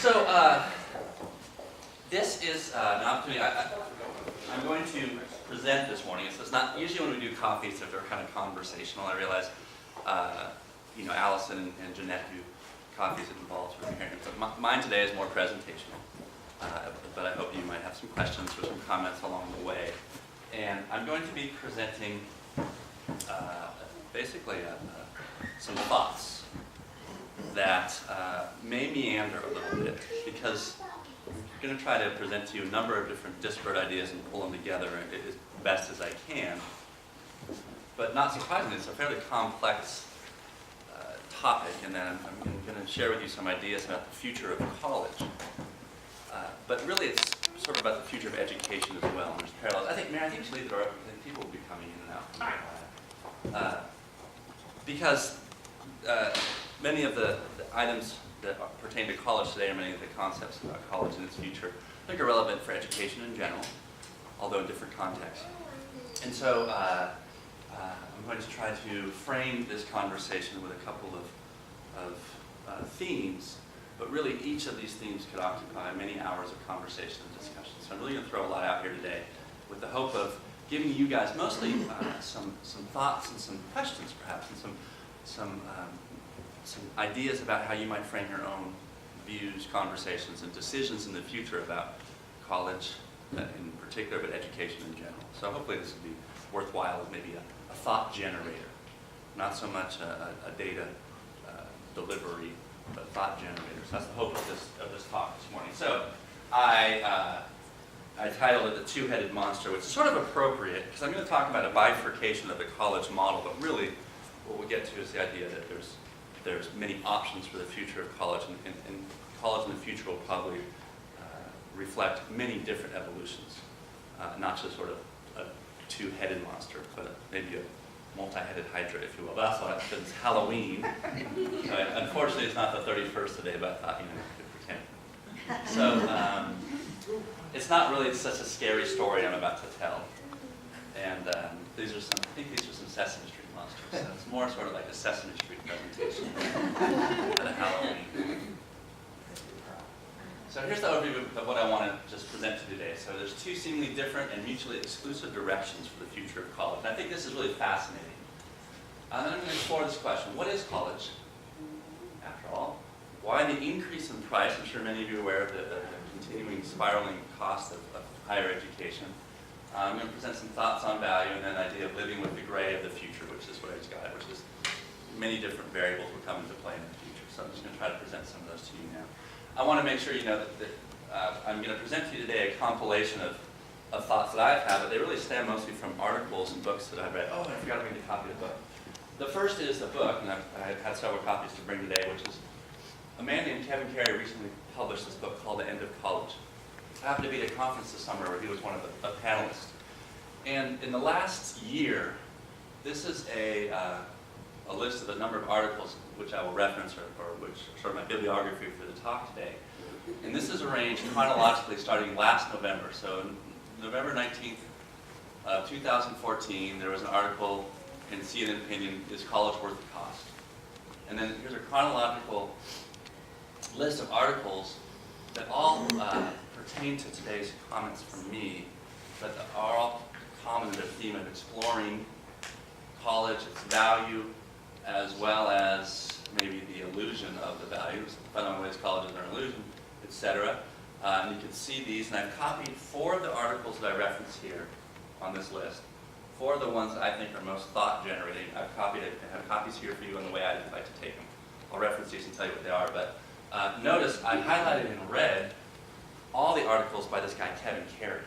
So this is an opportunity. I'm going to present this morning. So it's not usually when we do coffees that they're kind of conversational. I realize, Allison and Jeanette do coffees that involve sort of hearing. But mine today is more presentational. But I hope you might have some questions or some comments along the way. And I'm going to be presenting basically some thoughts that may meander a little bit, because I'm going to try to present to you a number of different disparate ideas and pull them together as best as I can. But not surprisingly, it's a fairly complex topic, and then I'm going to share with you some ideas about the future of college. But really, it's sort of about the future of education as well. And there's parallels. I think actually there are people will be coming in and out. Because many of the items that pertain to college today, or many of the concepts about college and its future, I think are relevant for education in general, although in different contexts. And so I'm going to try to frame this conversation with a couple of themes, but really each of these themes could occupy many hours of conversation and discussion. So I'm really going to throw a lot out here today with the hope of giving you guys mostly some thoughts and some questions perhaps, and some ideas about how you might frame your own views, conversations, and decisions in the future about college in particular, but education in general. So hopefully this will be worthwhile as maybe a thought generator, not so much a data delivery, but thought generator. So that's the hope of this talk this morning. So I titled it The Two-Headed Monster, which is sort of appropriate because I'm going to talk about a bifurcation of the college model, but really what we'll get to is the idea that there's many options for the future of college, and college in the future will probably reflect many different evolutions, not just sort of a two-headed monster, but maybe a multi-headed hydra, if you will. But that's why it's Halloween. Unfortunately, it's not the 31st today, but I thought, I could pretend. So it's not really such a scary story I'm about to tell. And I think these are some Sesame Street monsters. So it's more sort of like a Sesame Street presentation than a Halloween. So here's the overview of what I want to just present to you today. So there's two seemingly different and mutually exclusive directions for the future of college. And I think this is really fascinating. And then I'm going to explore this question. What is college, after all? Why the increase in price? I'm sure many of you are aware of the continuing spiraling cost of higher education. I'm going to present some thoughts on value and then an idea of living with the gray of the future, which is what I just got, which is many different variables will come into play in the future. So I'm just going to try to present some of those to you now. I want to make sure you know that I'm going to present to you today a compilation of thoughts that I've had, but they really stem mostly from articles and books that I've read. Oh, I forgot to bring a copy of the book. The first is the book, and I've had several copies to bring today, which is a man named Kevin Carey recently published this book called The End of College. I happened to be at a conference this summer where he was one of the panelists. And in the last year, this is a list of a number of articles which I will reference, or which are sort of my bibliography for the talk today. And this is arranged chronologically starting last November. So November 19th, 2014, there was an article in CNN Opinion, Is College Worth the Cost? And then here's a chronological list of articles that all pertain to today's comments from me, but are all common to the theme of exploring college, its value, as well as maybe the illusion of the values, the fundamental ways colleges are an illusion, etc. And you can see these, and I've copied 4 of the articles that I reference here on this list. 4 of the ones that I think are most thought-generating. I have copies here for you on the way I'd like to take them. I'll reference these and tell you what they are, but notice I highlighted in red all the articles by this guy, Kevin Carey.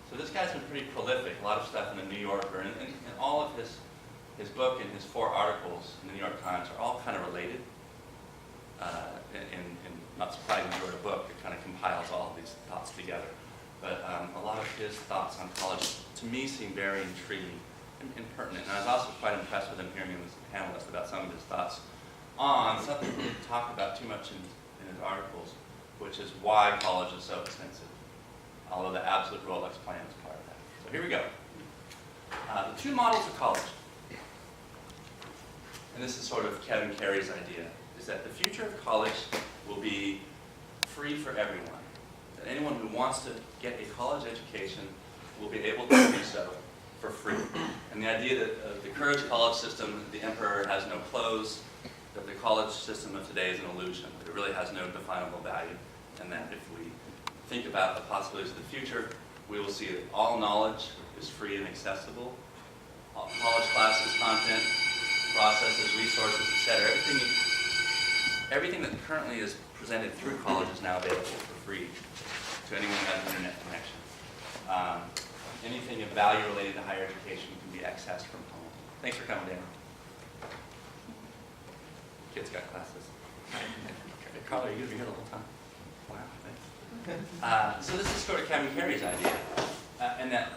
So this guy's been pretty prolific, a lot of stuff in the New Yorker, and all of his book and his 4 articles in the New York Times are all kind of related. And not surprising, he wrote a book that kind of compiles all of these thoughts together. But a lot of his thoughts on college, to me, seem very intriguing and pertinent. And I was also quite impressed with him hearing him as a panelist about some of his thoughts on something he didn't talk about too much in his articles, which is why college is so expensive, although the absolute Rolex plan is part of that. So here we go. The 2 models of college. And this is sort of Kevin Carey's idea, is that the future of college will be free for everyone. That anyone who wants to get a college education will be able to do so for free. And the idea that the Courage College system, the emperor has no clothes, that the college system of today is an illusion, that it really has no definable value, and that if we think about the possibilities of the future, we will see that all knowledge is free and accessible. All college classes, content, processes, resources, etc. Everything that currently is presented through college is now available for free to anyone who has an internet connection. Anything of value related to higher education can be accessed from home. Thanks for coming, Dan. Kids got classes. Carl, are you going to be here the whole time? Wow, thanks. So this is sort of Kevin Carey's idea, and that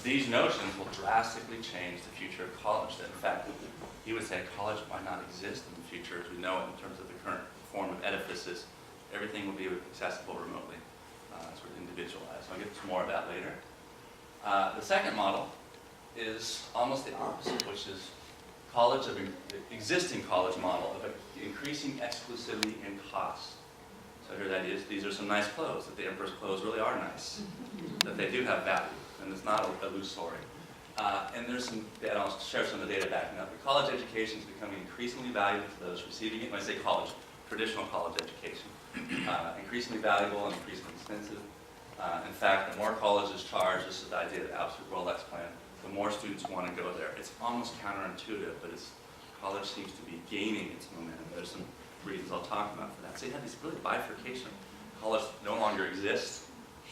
these notions will drastically change the future of college. That in fact, he would say college might not exist in the future as we know it in terms of the current form of edifices. Everything will be accessible remotely, sort of individualized. I'll get to more of that later. The second model is almost the opposite, which is the existing college model of increasing exclusivity and cost. So here's the idea. These are some nice clothes, that the emperor's clothes really are nice, that they do have value, and it's not illusory. And I'll share some of the data backing up. The college education is becoming increasingly valuable to those receiving it. When I say college, traditional college education. Increasingly valuable and increasingly expensive. In fact, the more colleges charge, this is the idea of the absolute Rolex plan, the more students want to go there. It's almost counterintuitive, but college seems to be gaining its momentum. There's some reasons I'll talk about for that. So you have this really bifurcation. College no longer exists,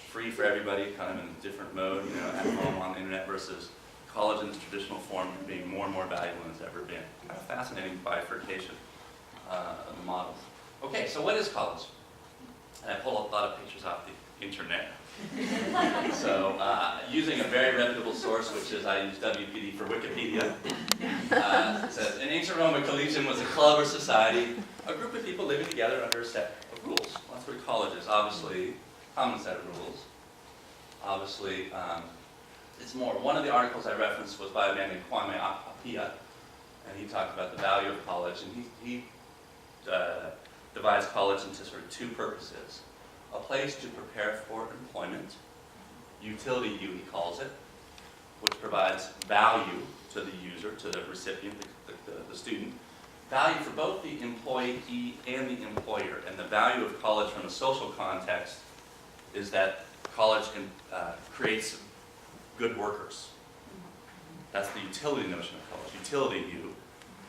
free for everybody, kind of in a different mode, at home on the internet, versus college in its traditional form being more and more valuable than it's ever been. Kind of fascinating bifurcation of the models. Okay, so what is college? And I pulled a lot of pictures off the internet. So using a very reputable source, which is I use WPD for Wikipedia, it says, in ancient Rome, a collegium was a club or society, a group of people living together under a set of rules. Well, that's what college is. Obviously, common set of rules. Obviously, it's more. One of the articles I referenced was by a man named Kwame Appiah, and he talked about the value of college, and he divides college into sort of two purposes. A place to prepare for employment, utility U he calls it, which provides value to the user, to the recipient, the student. Value for both the employee and the employer. And the value of college from a social context is that college creates good workers. That's the utility notion of college, utility U.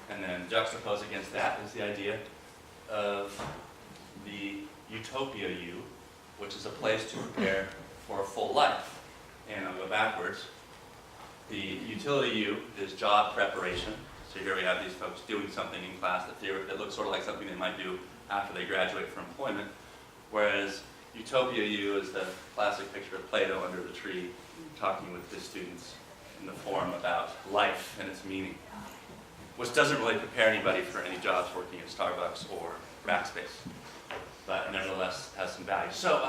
And then juxtaposed against that is the idea of the utopia U, which is a place to prepare for a full life. And I'll go backwards. The utility U is job preparation. So here we have these folks doing something in class that looks sort of like something they might do after they graduate from employment. Whereas utopia U is the classic picture of Plato under the tree talking with his students in the forum about life and its meaning, which doesn't really prepare anybody for any jobs working at Starbucks or Rackspace, but nevertheless has some value. So,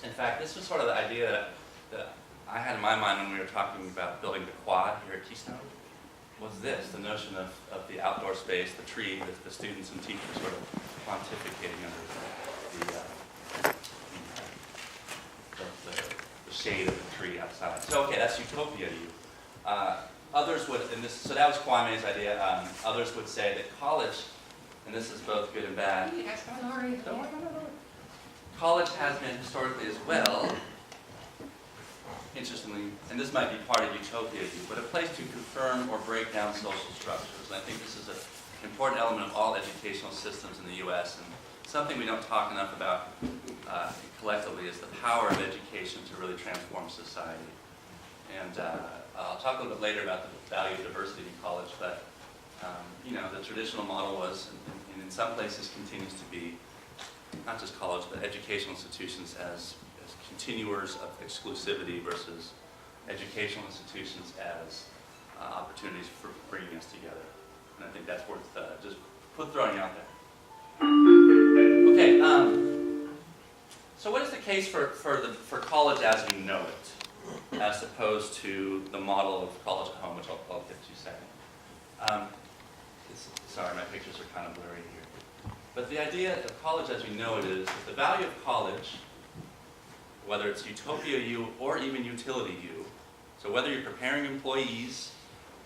in fact, this was sort of the idea that I had in my mind when we were talking about building the quad here at Keystone, was this, the notion of the outdoor space, the tree, the students and teachers sort of pontificating under the shade of the tree outside. So, okay, that's utopia to you. Others would, so that was Kwame's idea, others would say that college, and this is both good and bad. Sorry. Don't worry. College has been historically as well, interestingly, and this might be part of utopia, but a place to confirm or break down social structures. And I think this is an important element of all educational systems in the U.S. And something we don't talk enough about collectively is the power of education to really transform society. And I'll talk a little bit later about the value of diversity in college, but the traditional model was, and in some places continues to be, not just college, but educational institutions as continuers of exclusivity versus educational institutions as opportunities for bringing us together. And I think that's worth just throwing out there. Okay, so what is the case for college as we know it, as opposed to the model of college at home, which I'll get to in a second. Sorry, my pictures are kind of blurry here. But the idea of college as we know it is that the value of college, whether it's Utopia U or even Utility U, so whether you're preparing employees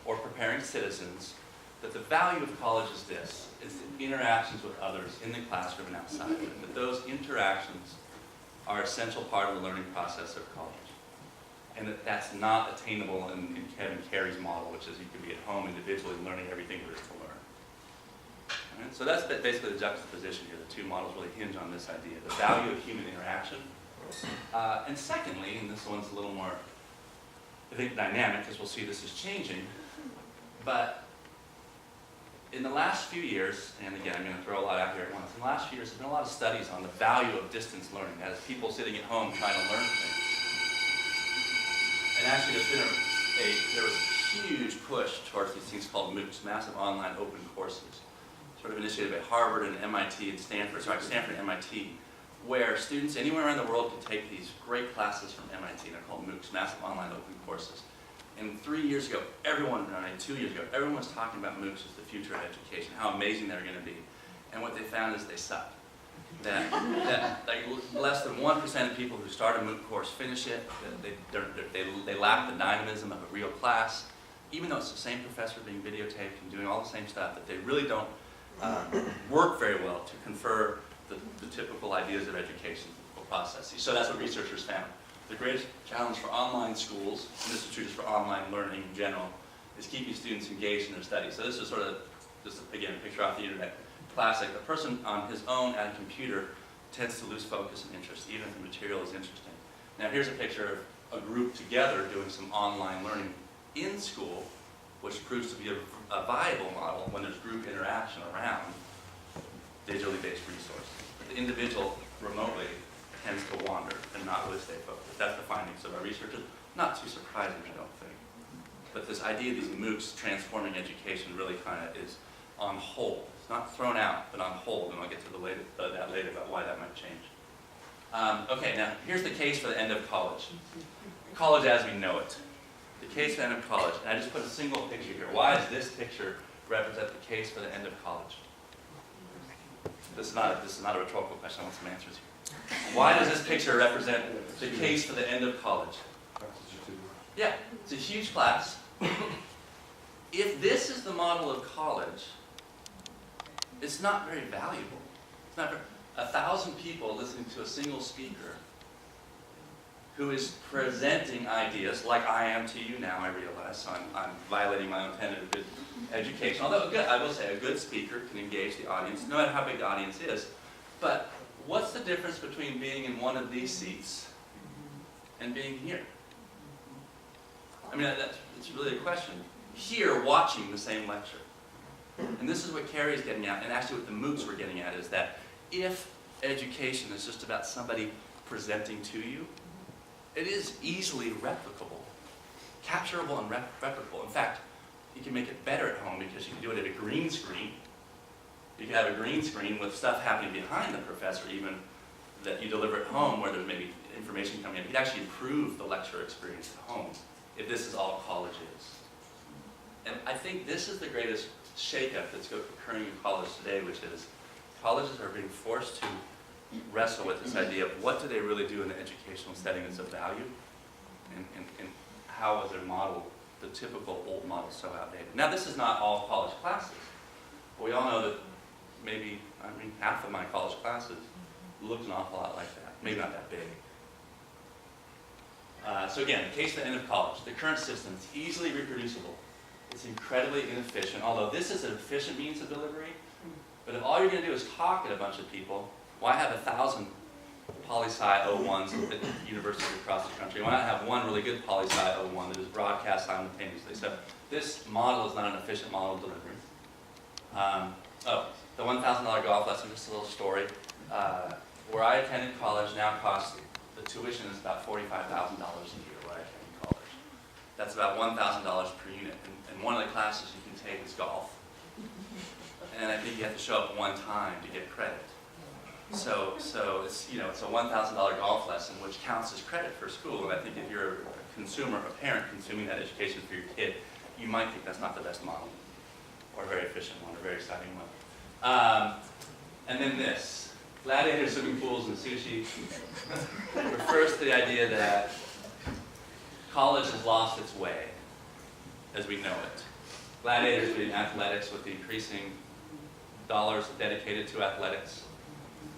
or preparing citizens, that the value of college is this, is the interactions with others in the classroom and outside of it, that those interactions are an essential part of the learning process of college. And that that's not attainable in Kevin Carey's model, which is you can be at home individually learning everything there is to learn. All right? So that's basically the juxtaposition here. The two models really hinge on this idea, the value of human interaction. And secondly, and this one's a little more, I think, dynamic, because we'll see this is changing, but in the last few years, and again, I'm going to throw a lot out here at once, in the last few years, there's been a lot of studies on the value of distance learning, that is, people sitting at home trying to learn things. And actually, there was a huge push towards these things called MOOCs, massive online open courses, sort of initiated by Harvard and MIT and Stanford and MIT, where students anywhere around the world can take these great classes from MIT. They're called MOOCs, massive online open courses. And 2 years ago, everyone was talking about MOOCs as the future of education, how amazing they're going to be. And what they found is they suck. That like less than 1% of people who start a MOOC course finish it. They lack the dynamism of a real class, even though it's the same professor being videotaped and doing all the same stuff. That they really don't work very well to confer the typical ideas of education processes. So that's what researchers found. The greatest challenge for online schools, and this is true just for online learning in general, is keeping students engaged in their studies. So this is sort of, just again, a picture off the internet. Classic. A person on his own at a computer tends to lose focus and interest, even if the material is interesting. Now here's a picture of a group together doing some online learning in school, which proves to be a viable model when there's group interaction around digitally based resources. The individual remotely tends to wander and not really stay focused. That's the findings of our researchers. Not too surprising, I don't think. But this idea of these MOOCs transforming education really kind of is on hold. It's not thrown out, but on hold, and I'll get to that later about why that might change. Okay, now here's the case for the end of college. College as we know it. The case for the end of college. And I just put a single picture here. Why does this picture represent the case for the end of college? This is not a rhetorical question. I want some answers here. Why does this picture represent the case for the end of college? Yeah, it's a huge class. If this is the model of college, it's not very valuable. It's not very, 1,000 people listening to a single speaker who is presenting ideas, like I am to you now, I realize, so I'm violating my own tenet of good education. Although, I will say, a good speaker can engage the audience, no matter how big the audience is. But what's the difference between being in one of these seats and being here? I mean, it's really a question. Here, watching the same lecture. And this is what Carey is getting at, and actually what the MOOCs were getting at, is that if education is just about somebody presenting to you, it is easily replicable, capturable and replicable. In fact, you can make it better at home because you can do it at a green screen. You can have a green screen with stuff happening behind the professor, even that you deliver at home where there's maybe information coming in. You can actually improve the lecture experience at home if this is all college is. And I think this is the greatest shakeup that's occurring in college today, which is colleges are being forced to wrestle with this idea of what do they really do in the educational setting that's of value, and how was their model, the typical old model, so outdated. Now this is not all college classes, but we all know that maybe, half of my college classes looked an awful lot like that, maybe not that big. So again, the case for the end of college. The current system is easily reproducible. It's incredibly inefficient, although this is an efficient means of delivery. But if all you're going to do is talk at a bunch of people, why have 1,000 poli-sci 01s at universities across the country? Why not have one really good poli-sci 01 that is broadcast simultaneously? So this model is not an efficient model of delivery. The $1,000 golf lesson, just a little story. Where I attended college now costs, the tuition is about $45,000 a year where I attended college. That's about $1,000 per unit. And one of the classes you can take is golf. And I think you have to show up one time to get credit. So it's it's a $1,000 golf lesson, which counts as credit for school. And I think if you're a consumer, a parent consuming that education for your kid, you might think that's not the best model, or a very efficient one, or a very exciting one. And then this, gladiator swimming pools and sushi, refers to the idea that college has lost its way as we know it. Gladiators being athletics with the increasing dollars dedicated to athletics,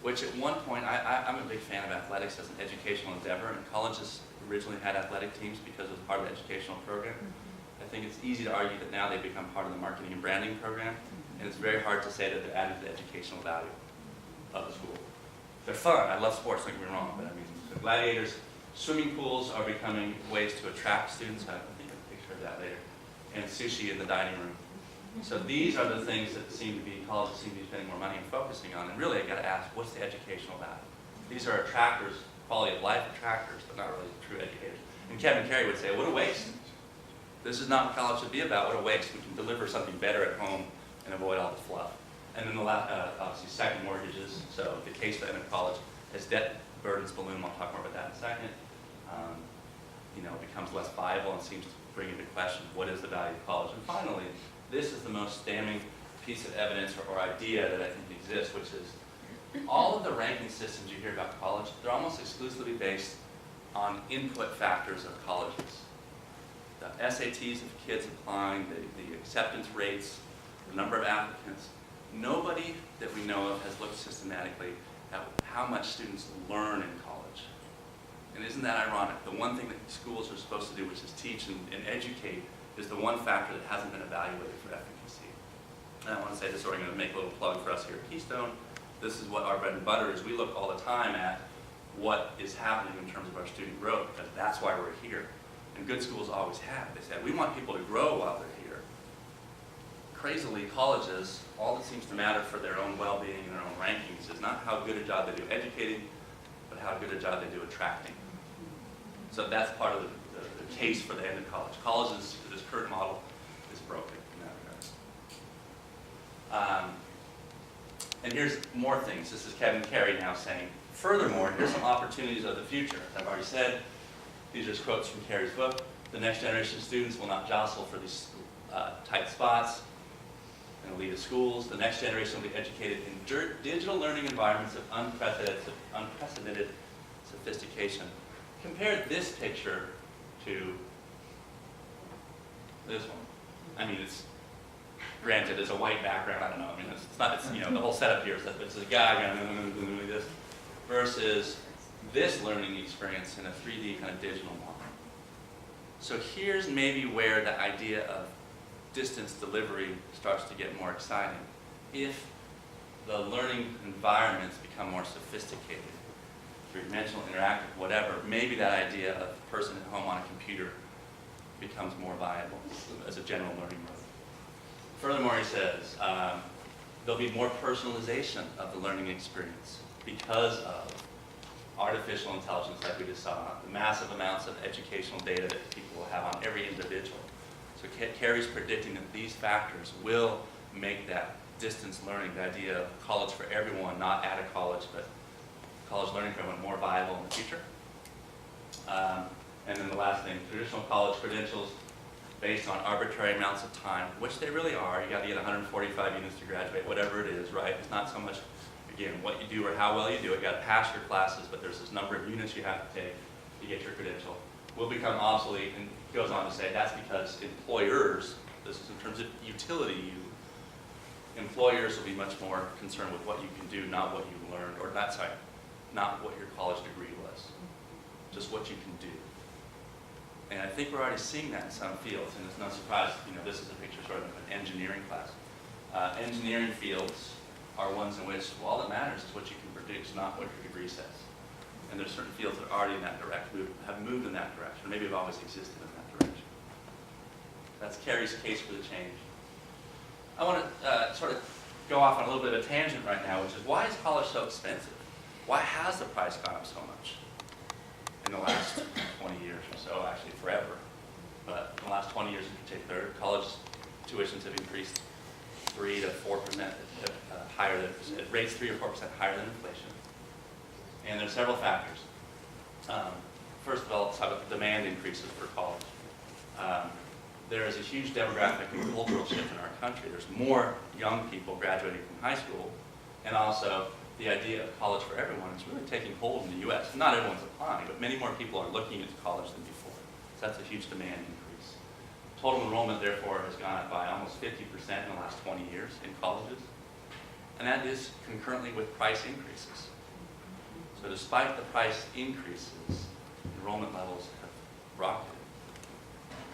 which at one point, I'm a big fan of athletics as an educational endeavor, and colleges originally had athletic teams because it was part of the educational program. I think it's easy to argue that now they've become part of the marketing and branding program, and it's very hard to say that they're adding to the educational value of the school. They're fun. I love sports, don't get me wrong, but I mean, the gladiators, swimming pools are becoming ways to attract students. I think a picture of that later. And sushi in the dining room. So these are the things that colleges seem to be spending more money and focusing on. And really, I got to ask, what's the educational value? These are attractors, quality of life attractors, but not really true educators. And Kevin Carey would say, what a waste. This is not what college should be about. What a waste. We can deliver something better at home and avoid all the fluff. And then the obviously second mortgages. So the case for ending college as debt burdens balloon. I'll talk more about that in a second. Becomes less viable and seems to bring into question what is the value of college. And finally, this is the most damning piece of evidence or idea that I think exists, which is all of the ranking systems you hear about college, they're almost exclusively based on input factors of colleges. The SATs of kids applying, the acceptance rates, the number of applicants. Nobody that we know of has looked systematically at how much students learn in college. And isn't that ironic? The one thing that schools are supposed to do, which is teach and educate, is the one factor that hasn't been evaluated for efficacy. And I want to say this, so we're going to make a little plug for us here at Keystone. This is what our bread and butter is. We look all the time at what is happening in terms of our student growth, because that's why we're here. And good schools always have. They said, we want people to grow while they're here. Crazily, colleges, all that seems to matter for their own well-being and their own rankings is not how good a job they do educating, but how good a job they do attracting. So that's part of the case for the end of college. Colleges, this current model, is broken in that regard. And here's more things. This is Kevin Carey now saying, furthermore, here's some opportunities of the future. As I've already said, these are just quotes from Carey's book. The next generation of students will not jostle for these tight spots in elite schools. The next generation will be educated in digital learning environments of unprecedented sophistication. Compare this picture to this one. I mean, it's granted, it's a white background. I don't know. I mean, it's not. It's, the whole setup here is that it's a guy going like this versus this learning experience in a 3D kind of digital model. So here's maybe where the idea of distance delivery starts to get more exciting. If the learning environments become more sophisticated, three-dimensional, interactive, whatever, maybe that idea of a person at home on a computer becomes more viable as a general learning mode. Furthermore, he says, there'll be more personalization of the learning experience because of artificial intelligence, like we just saw, the massive amounts of educational data that people will have on every individual. So Carey's predicting that these factors will make that distance learning, the idea of college for everyone, not at a college, but college learning for everyone, more viable in the future. And then the last thing, traditional college credentials based on arbitrary amounts of time, which they really are. You got to get 145 units to graduate, whatever it is, right? It's not so much, again, what you do or how well you do it. You got to pass your classes, but there's this number of units you have to take to get your credential. Will become obsolete, and goes on to say that's because employers, this is in terms of utility, employers will be much more concerned with what you can do, not what you learned, or not what your college degree was, just what you can do. And I think we're already seeing that in some fields, and it's no surprise, this is a picture sort of an engineering class. Engineering fields are ones in which, all that matters is what you can produce, not what your degree says. And there's certain fields that are already in that direction, have moved in that direction, or maybe have always existed in that direction. That's Carey's case for the change. I want to sort of go off on a little bit of a tangent right now, which is why is college so expensive? Why has the price gone up so much in the last 20 years or so, actually forever? But in the last 20 years in particular, college tuitions have increased 3 to 4% higher than, at rates 3 or 4% higher than inflation. And there's several factors. First of all, let's talk about the demand increases for college. There is a huge demographic and cultural shift in our country. There's more young people graduating from high school And also, the idea of college for everyone is really taking hold in the US. Not everyone's applying, but many more people are looking into college than before. So that's a huge demand increase. Total enrollment, therefore, has gone up by almost 50% in the last 20 years in colleges. And that is concurrently with price increases. So despite the price increases, enrollment levels have rocketed.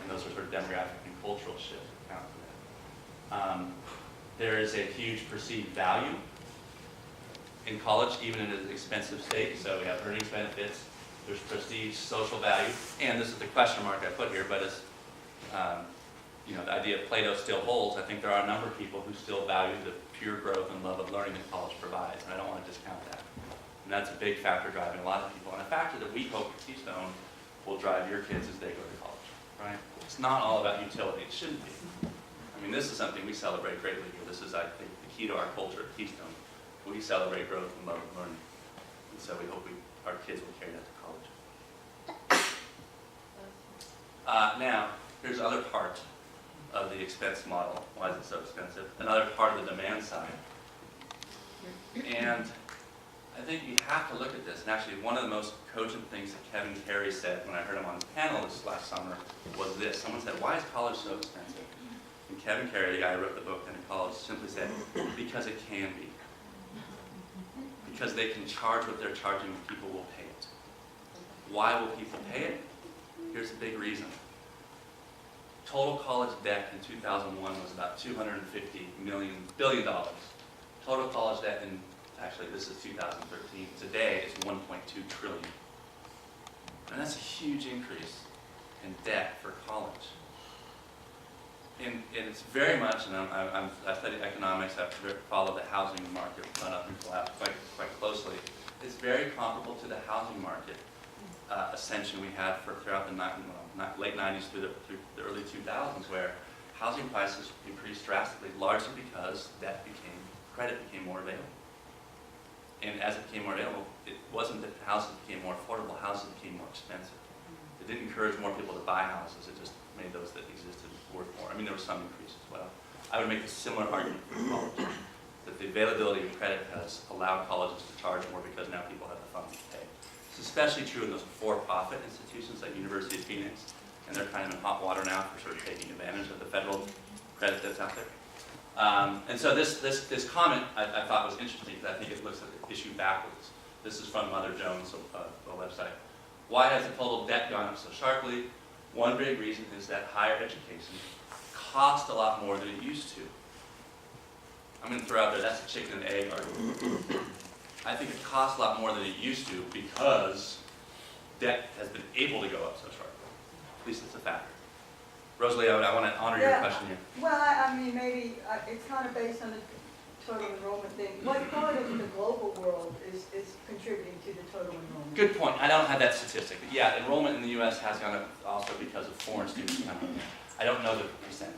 And those are sort of demographic and cultural shifts that account for that. There is a huge perceived value in college, even in an expensive state. So we have earnings benefits, there's prestige, social value, and this is the question mark I put here, but it's, the idea of Plato still holds. I think there are a number of people who still value the pure growth and love of learning that college provides, and I don't want to discount that. And that's a big factor driving a lot of people, and a factor that we hope at Keystone will drive your kids as they go to college, right? It's not all about utility. It shouldn't be. I mean, this is something we celebrate greatly here. This is, I think, the key to our culture at Keystone. We celebrate growth and love of learning. And so we hope our kids will carry that to college. Now, here's another part of the expense model. Why is it so expensive? Another part of the demand side. And I think you have to look at this. And actually, one of the most cogent things that Kevin Carey said when I heard him on the panel this last summer was this. Someone said, why is college so expensive? And Kevin Carey, the guy who wrote the book in college, simply said, because it can be. Because they can charge what they're charging and people will pay it. Why will people pay it? Here's a big reason. Total college debt in 2001 was about $250 billion. Total college debt in, actually this is 2013, today is $1.2 trillion. And that's a huge increase in debt for college. And it's very much, and I study economics, I've followed the housing market run up and collapse quite closely. It's very comparable to the housing market ascension we had throughout the late 90s through the early 2000s, where housing prices increased drastically, largely because credit became more available. And as it became more available, it wasn't that houses became more affordable, houses became more expensive. It didn't encourage more people to buy houses, it just made those that existed worth more. I mean, there was some increase as well. I would make a similar argument for college, that the availability of credit has allowed colleges to charge more because now people have the funds to pay. It's especially true in those for-profit institutions like University of Phoenix, and they're kind of in hot water now for sort of taking advantage of the federal credit that's out there. And so this comment I thought was interesting because I think it looks at the issue backwards. This is from Mother Jones, a website. Why has the total debt gone up so sharply? One big reason is that higher education costs a lot more than it used to. I'm going to throw out there, that's a chicken and egg argument. I think it costs a lot more than it used to because debt has been able to go up so sharply. At least it's a factor. Rosalie, I want to honor your question here. Well, I mean, maybe it's kind of based on the total enrollment thing. What part of the global world is contributing to the total enrollment? Good point. I don't have that statistic. But yeah, enrollment in the U.S. has gone up also because of foreign students coming in. I don't know the percentage.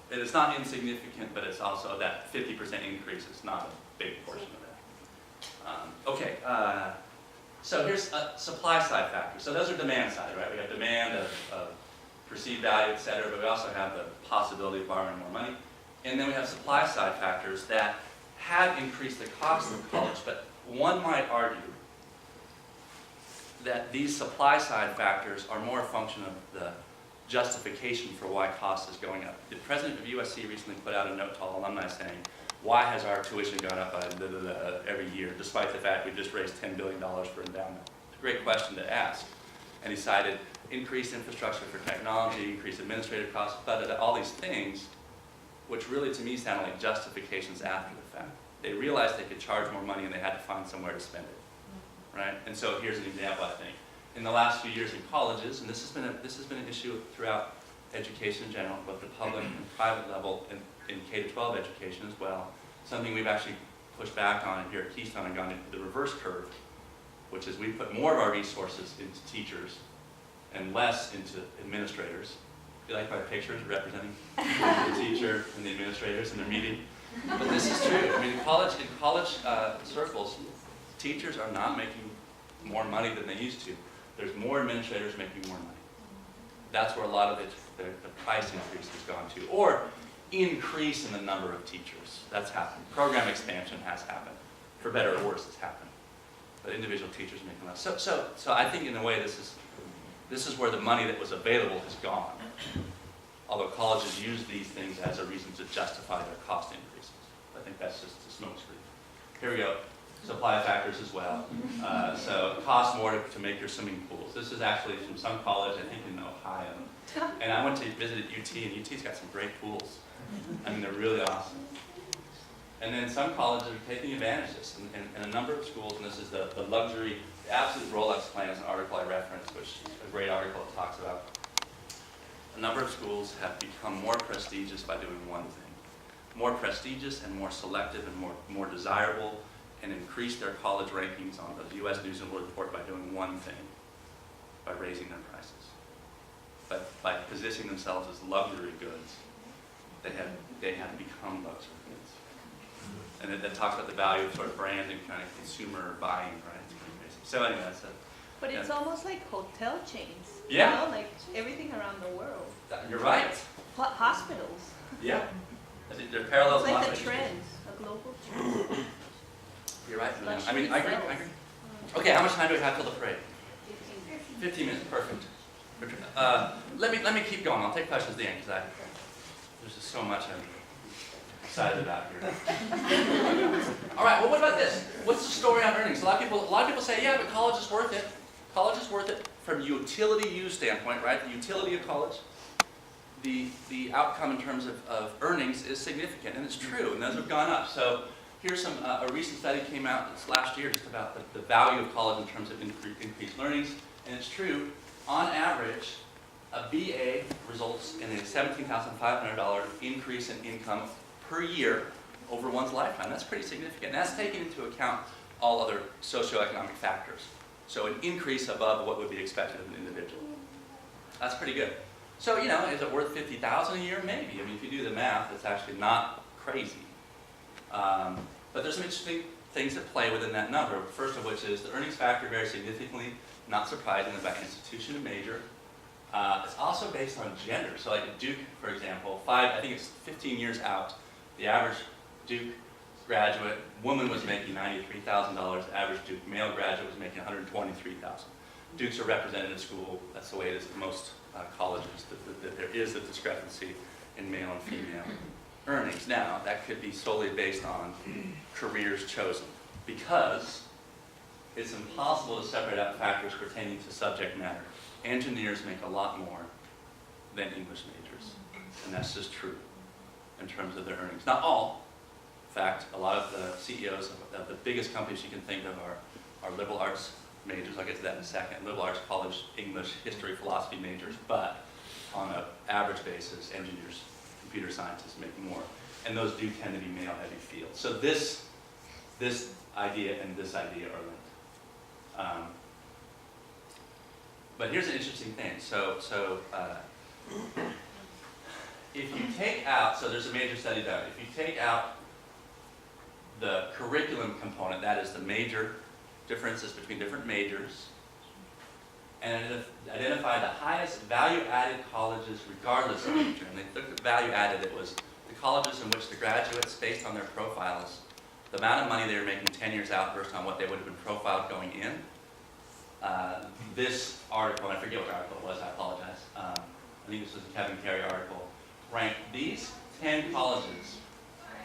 It is not insignificant, but it's also that 50% increase is not a big portion of that. So here's a supply side factor. So those are demand side, right? We have demand of perceived value, et cetera, but we also have the possibility of borrowing more money. And then we have supply side factors that have increased the cost of college, but one might argue that these supply side factors are more a function of the justification for why cost is going up. The president of USC recently put out a note to all alumni saying, why has our tuition gone up by every year, despite the fact we just raised $10 billion for endowment? It's a great question to ask. And he cited increased infrastructure for technology, increased administrative costs, all these things, which really to me sounded like justifications after the fact. They realized they could charge more money and they had to find somewhere to spend it, right? And so here's an example, I think. In the last few years in colleges, and this has been an issue throughout education in general, both the public and private level, and in K-12 education as well, something we've actually pushed back on here at Keystone and gone into the reverse curve, which is we put more of our resources into teachers and less into administrators. You like my pictures representing the teacher and the administrators and their meeting? But this is true. I mean, in college circles, teachers are not making more money than they used to. There's more administrators making more money. That's where a lot of the price increase has gone to. Or increase in the number of teachers. That's happened. Program expansion has happened. For better or worse, it's happened. But individual teachers make less. So I think in a way this is where the money that was available has gone. Although colleges use these things as a reason to justify their cost increases. I think that's just a smokescreen. Here we go. Supply factors as well. So it costs more to make your swimming pools. This is actually from some college, I think in Ohio. And I went to visit at UT, and UT's got some great pools. I mean, they're really awesome. And then some colleges are taking advantage of this. And a number of schools, and this is the luxury, the absolute Rolex plan is an article I referenced, which is a great article that talks about. A number of schools have become more prestigious by doing one thing. More prestigious and more selective and more desirable, and increase their college rankings on the U.S. News and World Report by doing one thing, by raising their prices. But by positioning themselves as luxury goods, they have become luxury goods. And it talks about the value of sort of brand and kind of consumer buying, right? It's pretty basic. So anyway, that's it. But it's almost like hotel chains. Yeah. You know, like everything around the world. You're right. Hospitals. Yeah. I think there are parallels. It's like in the trends, a global trend. You're right. Luxury I mean, I agree. Okay, how much time do we have till the parade? 15 minutes, perfect. Let me keep going. I'll take questions at the end because there's just so much I'm excited about here. All right. Well, what about this? What's the story on earnings? A lot of people say, yeah, but college is worth it. College is worth it from a utility use standpoint, right? The utility of college. The outcome in terms of earnings is significant, and it's true, and those have gone up. So here's a recent study came out this last year just about the value of college in terms of increased learnings, and it's true. On average, a BA results in a $17,500 increase in income per year over one's lifetime. That's pretty significant. And that's taking into account all other socioeconomic factors. So an increase above what would be expected of an individual. That's pretty good. So, you know, is it worth $50,000 a year? Maybe. I mean, if you do the math, it's actually not crazy. But there's some interesting things that play within that number. First of which is the earnings factor varies significantly, not surprisingly, by institution and major. It's also based on gender. So like at Duke, for example, I think it's 15 years out, the average Duke graduate woman was making $93,000. The average Duke male graduate was making $123,000. Duke's a representative school. That's the way it is at most colleges, that there is a discrepancy in male and female earnings. Now, that could be solely based on careers chosen, because it's impossible to separate out factors pertaining to subject matter. Engineers make a lot more than English majors, and that's just true in terms of their earnings. Not all. In fact, a lot of the CEOs of the biggest companies you can think of are liberal arts majors. I'll get to that in a second. Liberal arts college, English, history, philosophy majors, but on an average basis, engineers, computer scientists make more. And those do tend to be male-heavy fields. So this idea and this idea are linked. But here's an interesting thing. So if you take out, so there's a major study done, if you take out the curriculum component, that is the major differences between different majors, and identify the highest value-added colleges regardless of major. And they looked at value-added. It was the colleges in which the graduates, based on their profiles, the amount of money they were making 10 years out versus on what they would have been profiled going in. This article, and I forget what article it was, I apologize. I think this was a Kevin Carey article, ranked these 10 colleges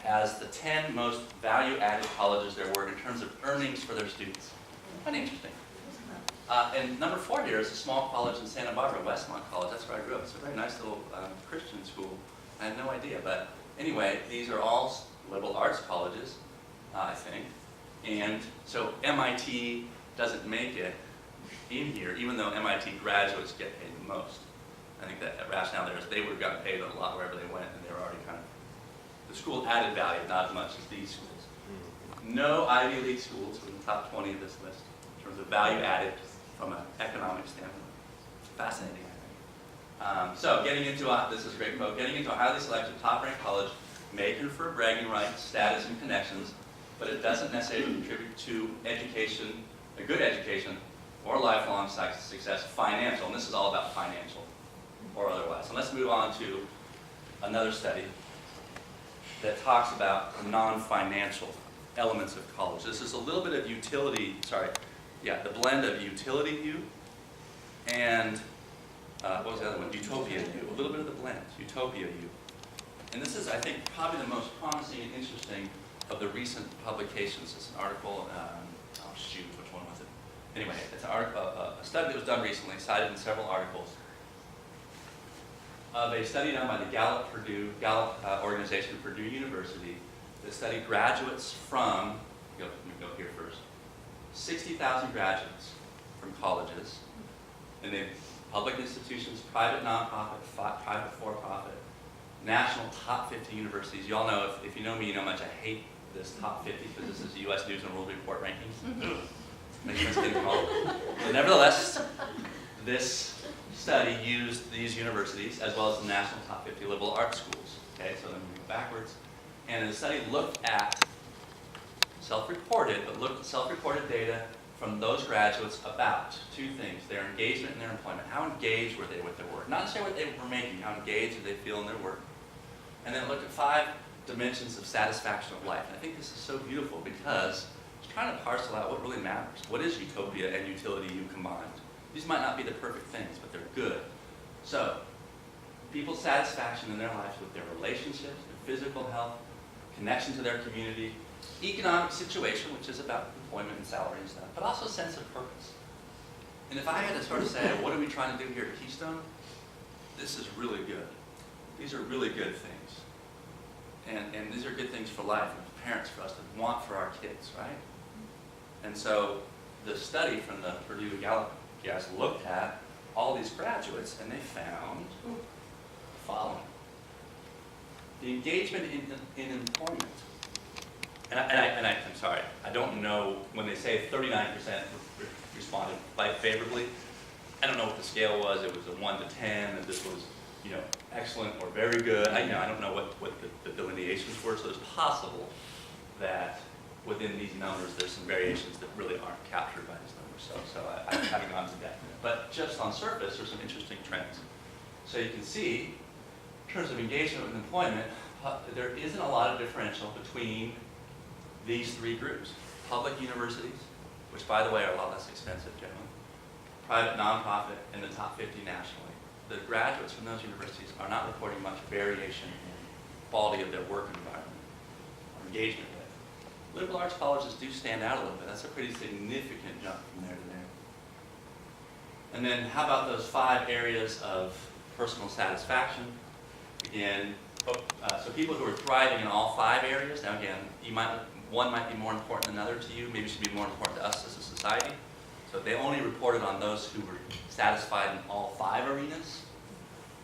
as the 10 most value-added colleges there were in terms of earnings for their students. Quite interesting. And number 4 here is a small college in Santa Barbara, Westmont College. That's where I grew up. It's a very nice little Christian school. I had no idea. But anyway, these are all liberal arts colleges, I think. And so MIT doesn't make it in here, even though MIT graduates get paid the most. I think that rationale there is they would have gotten paid a lot wherever they went, and they were already kind of, the school added value, not as much as these schools. No Ivy League schools were in the top 20 of this list in terms of value added from an economic standpoint. Fascinating, I think. So getting into, this is a great quote, getting into a highly selective top-ranked college may confer bragging rights, status, and connections, but it doesn't necessarily contribute to education, a good education, or lifelong success, financial, and this is all about financial or otherwise. And let's move on to another study that talks about the non-financial elements of college. This is a little bit of the blend of utility U and, what was the other one? Utopia U, a little bit of the blend, Utopia U. And this is, I think, probably the most promising and interesting of the recent publications. It's an article, which one was it? Anyway, it's an article, a study that was done recently, cited in several articles, of a study done by the Gallup organization at Purdue University that studied graduates from, let me go here first, 60,000 graduates from colleges, and then public institutions, private nonprofit, private for-profit, national top 50 universities. You all know, if you know me, you know how much I hate this top 50 because this is the U.S. News and World Report rankings. Makes my skin crawl. But nevertheless, this study used these universities as well as the national top 50 liberal arts schools. Okay, so then we go backwards. And the study looked at self-reported data from those graduates about two things: their engagement and their employment. How engaged were they with their work? Not necessarily what they were making, how engaged did they feel in their work? And then it looked at 5 dimensions of satisfaction of life. And I think this is so beautiful because it's trying to parcel out what really matters. What is utopia and utility U combined? These might not be the perfect things, but they're good. So, people's satisfaction in their lives with their relationships, their physical health, connection to their community, economic situation, which is about employment and salary and stuff, but also sense of purpose. And if I had to sort of say, what are we trying to do here at Keystone? This is really good. These are really good things. And these are good things for life and for parents, for us to want for our kids, right? And so the study from the Purdue Gallup guys looked at all these graduates and they found the following. The engagement in employment. And I'm sorry, I don't know, when they say 39% responded quite favorably, I don't know what the scale was. It was a 1 to 10, and this was, excellent or very good. I don't know what the delineations were, so it's possible that within these numbers there's some variations that really aren't captured by these numbers. So I haven't gone to that. But just on surface, there's some interesting trends. So you can see, in terms of engagement with employment, there isn't a lot of differential between these 3 groups. Public universities, which by the way are a lot less expensive generally, private nonprofit, and the top 50 nationally. The graduates from those universities are not reporting much variation in quality of their work environment or engagement with. Liberal arts colleges do stand out a little bit. That's a pretty significant jump from there to there. And then how about those 5 areas of personal satisfaction? Again, so people who are thriving in all 5 areas, now again, one might be more important than another to you, maybe it should be more important to us as a society. So they only reported on those who were satisfied in all 5 arenas,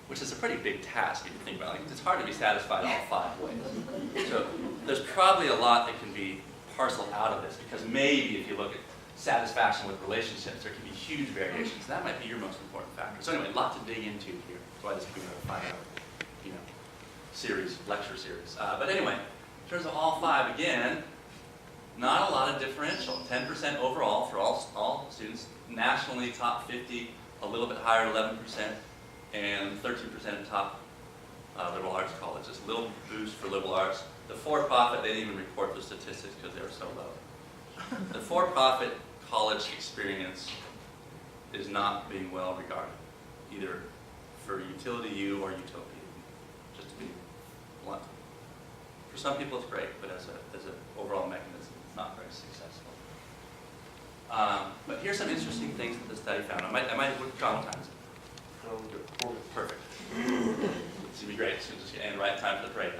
which is a pretty big task if you think about it. It's hard to be satisfied in all 5 ways. So there's probably a lot that can be parceled out of this, because maybe if you look at satisfaction with relationships, there can be huge variations. That might be your most important factor. So anyway, a lot to dig into here. That's why this could be a 5-hour, lecture series. But anyway, in terms of all 5, again, not a lot of differential. 10% overall for all students. Nationally, top 50, a little bit higher, 11%, and 13% in top liberal arts colleges. A little boost for liberal arts. The for-profit, they didn't even report the statistics because they were so low. The for-profit college experience is not being well regarded, either for utility U or utopia U, just to be blunt. For some people it's great, but as an overall mechanism, it's not very successful. But here's some interesting things that the study found. I might dramatize it. Perfect. It's gonna be great as soon as you end right in time for the parade.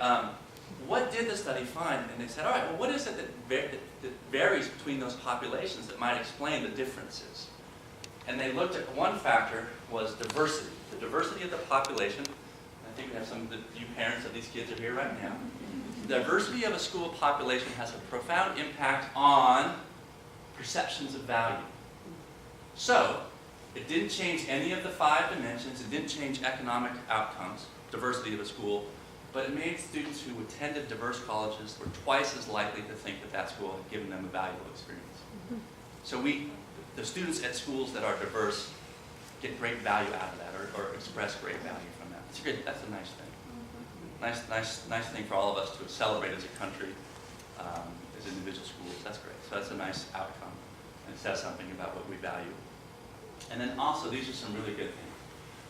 What did the study find? And they said, all right, well, what is it that varies between those populations that might explain the differences? And they looked at one factor was diversity. The diversity of the population. I think we have some of you parents of these kids are here right now. The diversity of a school population has a profound impact on perceptions of value. So, it didn't change any of the 5 dimensions, it didn't change economic outcomes, diversity of a school, but it made students who attended diverse colleges were twice as likely to think that that school had given them a valuable experience. So the students at schools that are diverse get great value out of that, or express great value from that. That's a nice thing. nice thing for all of us to celebrate as a country, as individual schools. That's great. So that's a nice outcome. And it says something about what we value. And then also, these are some really good things.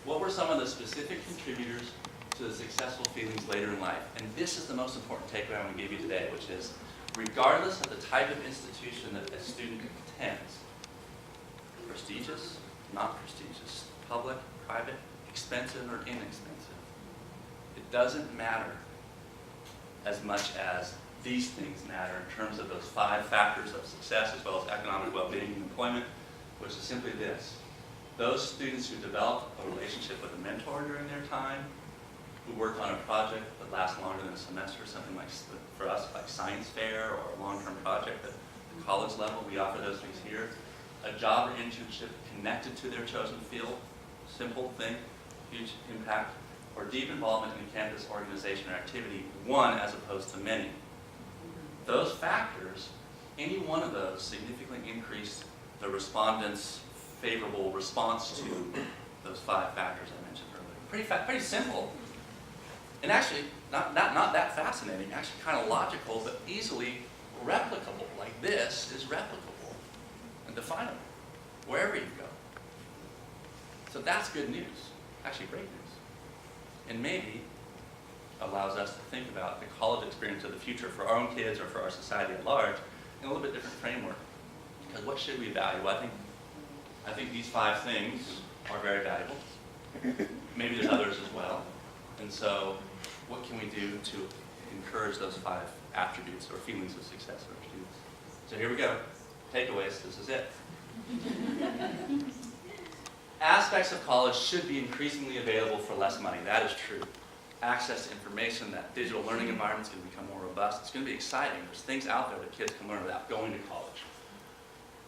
What were some of the specific contributors to the successful feelings later in life? And this is the most important takeaway I want to give you today, which is, regardless of the type of institution that a student attends, prestigious, not prestigious, public, private, expensive or inexpensive, it doesn't matter as much as these things matter in terms of those 5 factors of success, as well as economic well-being and employment, which is simply this. Those students who develop a relationship with a mentor during their time, who work on a project that lasts longer than a semester, something like, for us, like science fair or a long-term project at the college level, we offer those things here. A job or internship connected to their chosen field, simple thing, huge impact, or deep involvement in a campus organization or activity, one as opposed to many. Those factors, any one of those significantly increase the respondents' favorable response to those 5 factors I mentioned earlier. Pretty simple. And actually, not that fascinating, actually kind of logical, but easily replicable. Like this is replicable and definable wherever you go. So that's good news, actually great news. And maybe allows us to think about the college experience of the future for our own kids or for our society at large in a little bit different framework. Because what should we value? I think these 5 things are very valuable. Maybe there's others as well. And so what can we do to encourage those 5 attributes or feelings of success for our students? So here we go. Takeaways. This is it. Aspects of college should be increasingly available for less money. That is true. Access to information, that digital learning environment is going to become more robust. It's going to be exciting. There's things out there that kids can learn without going to college.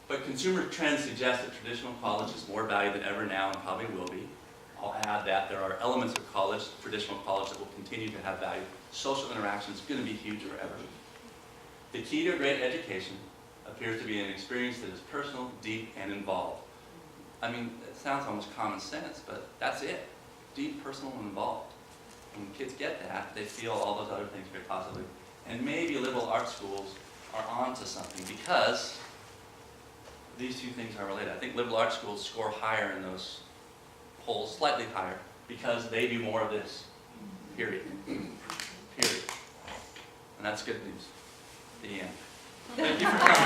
But consumer trends suggest that traditional college is more valued than ever now and probably will be. I'll add that there are elements of college, traditional college, that will continue to have value. Social interaction is going to be huge forever. The key to a great education appears to be an experience that is personal, deep, and involved. I mean, it sounds almost common sense, but that's it. Deep, personal, and involved. When kids get that, they feel all those other things very positively. And maybe liberal arts schools are onto something because these 2 things are related. I think liberal arts schools score higher in those polls, slightly higher, because they do more of this. Period. Period. And that's good news. The end. Thank you for coming.